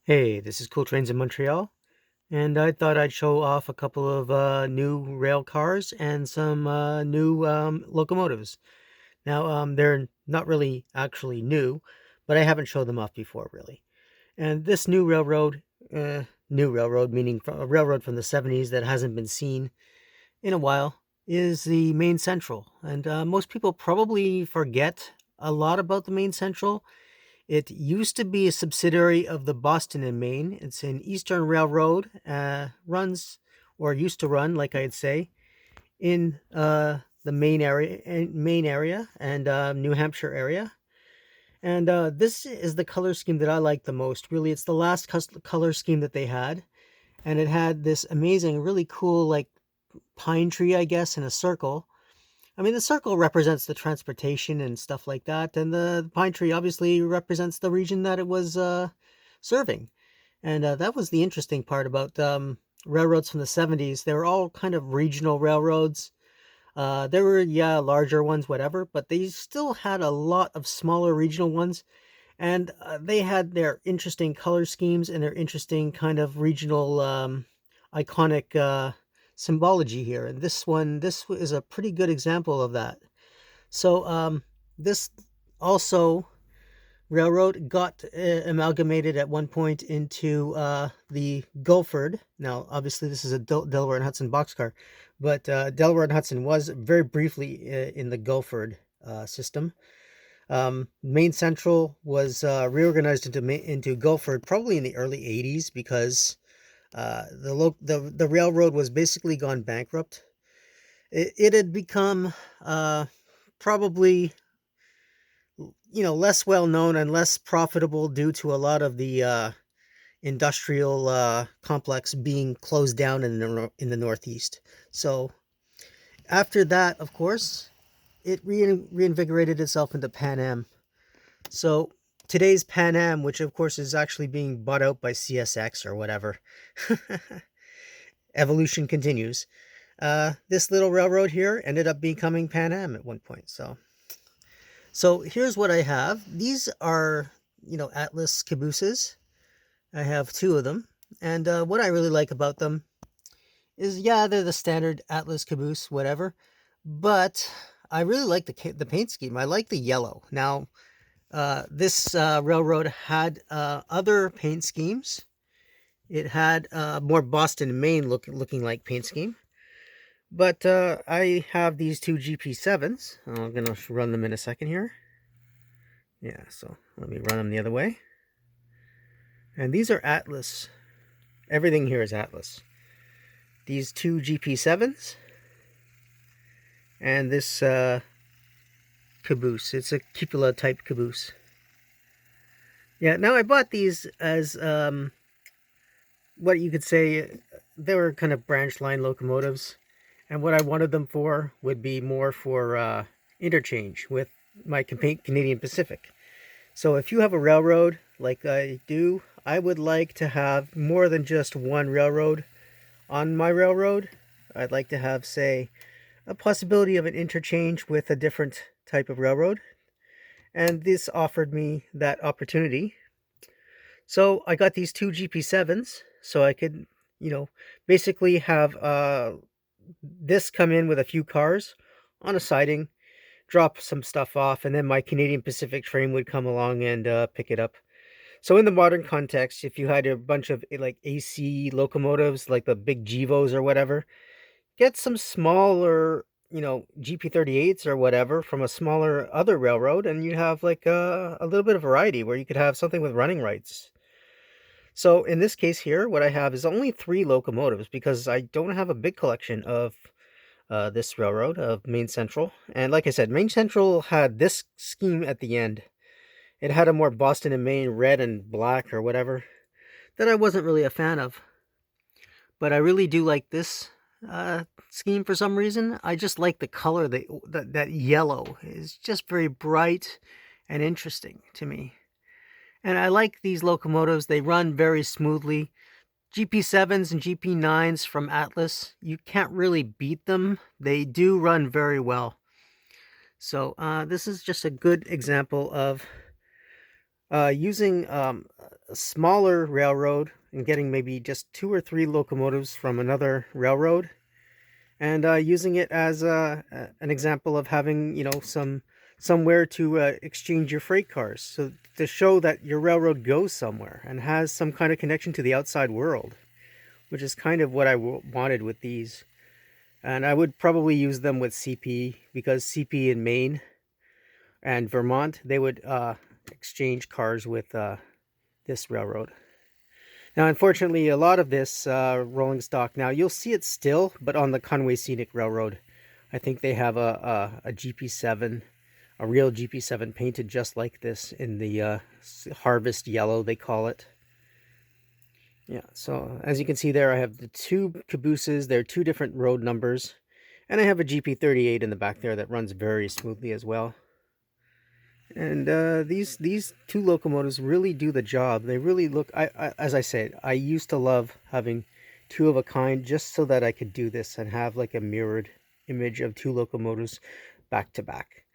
Hey, this is Cool Trains in Montreal, and I thought I'd show off a couple of new rail cars and some new locomotives. Now, they're not really actually new, but I haven't showed them off before, really. And this new railroad, meaning a railroad from the 70s that hasn't been seen in a while, is the Maine Central. And most people probably forget a lot about the Maine Central. It used to be a subsidiary of the Boston and Maine. It's an Eastern Railroad, runs or used to run, like I'd say, in the Maine area and New Hampshire area. And this is the color scheme that I like the most. Really, it's the last color scheme that they had, and it had this amazing, really cool, like pine tree, I guess, in a circle. I mean, the circle represents the transportation and stuff like that, and the pine tree obviously represents the region that it was serving. And that was the interesting part about railroads from the 70s. They were all kind of regional railroads. There were, yeah, larger ones, whatever, but they still had a lot of smaller regional ones. And they had their interesting color schemes and their interesting kind of regional iconic symbology here. And this is a pretty good example of that. So this also railroad got amalgamated at one point into the Gulford. Now, obviously, this is a Delaware and Hudson boxcar, but Delaware and Hudson was very briefly in the Gulford system. Maine Central was reorganized into Gulford probably in the early '80s because the railroad was basically gone bankrupt. It had become probably less well known and less profitable due to a lot of the industrial complex being closed down in the Northeast. So after that, of course, it reinvigorated itself into Pan Am. So today's Pan Am, which of course is actually being bought out by CSX or whatever, evolution continues. This little railroad here ended up becoming Pan Am at one point. So here's what I have. These are, Atlas cabooses. I have two of them. And what I really like about them is, yeah, they're the standard Atlas caboose, whatever. But I really like the paint scheme. I like the yellow. Now, this railroad had other paint schemes. It had more Boston, Maine looking like paint scheme. But I have these two GP7s. I'm going to run them in a second here. Yeah, so let me run them the other way. And these are Atlas. Everything here is Atlas. These two GP7s and this caboose. It's a cupola type caboose. Yeah, now I bought these as what you could say they were kind of branch line locomotives. And what I wanted them for would be more for interchange with my Canadian Pacific. So if you have a railroad like I do, I would like to have more than just one railroad on my railroad. I'd like to have, say, a possibility of an interchange with a different type of railroad. And this offered me that opportunity. So I got these two GP7s so I could, basically have this come in with a few cars on a siding, drop some stuff off, and then my Canadian Pacific train would come along and pick it up. So in the modern context, if you had a bunch of like AC locomotives, like the big Gevos or whatever, get some smaller, GP38s or whatever from a smaller other railroad, and you have like a little bit of variety where you could have something with running rights. So in this case here, what I have is only 3 locomotives because I don't have a big collection of this railroad of Maine Central. And like I said, Maine Central had this scheme at the end. It had a more Boston and Maine red and black or whatever that I wasn't really a fan of. But I really do like this scheme for some reason. I just like the color, that yellow is just very bright and interesting to me. And I like these locomotives. They run very smoothly. GP7s and GP9s from Atlas, you can't really beat them. They do run very well. So this is just a good example of Using a smaller railroad and getting maybe just 2 or 3 locomotives from another railroad, and using it as an example of having, somewhere to exchange your freight cars, so to show that your railroad goes somewhere and has some kind of connection to the outside world, which is kind of what I wanted with these. And I would probably use them with CP, because CP in Maine and Vermont, they would exchange cars with this railroad. Now, unfortunately, a lot of this rolling stock, now you'll see it still, but on the Conway Scenic Railroad. I think they have a GP7, a real GP7 painted just like this in the harvest yellow, they call it. Yeah, so as you can see there, I have the 2 cabooses. They're 2 different road numbers. And I have a GP38 in the back there that runs very smoothly as well. And these 2 locomotives really do the job. They really look, as I said, I used to love having 2 of a kind just so that I could do this and have like a mirrored image of 2 locomotives back to back.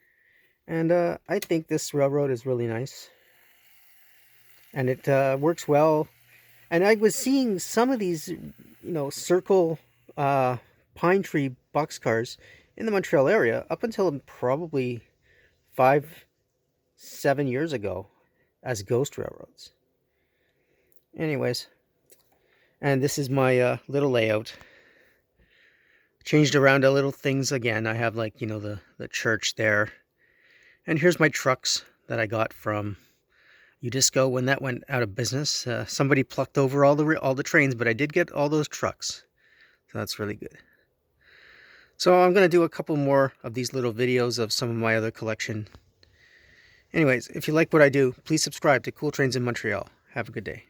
And I think this railroad is really nice. And it works well. And I was seeing some of these, circle pine tree boxcars in the Montreal area up until probably 5-7 years ago as ghost railroads. Anyways, and this is my little layout. Changed around a little things again. I have like, the church there. And here's my trucks that I got from Udisco when that went out of business. Somebody plucked over all the trains, but I did get all those trucks. So that's really good. So I'm going to do a couple more of these little videos of some of my other collection. Anyways, if you like what I do, please subscribe to Cool Trains in Montreal. Have a good day.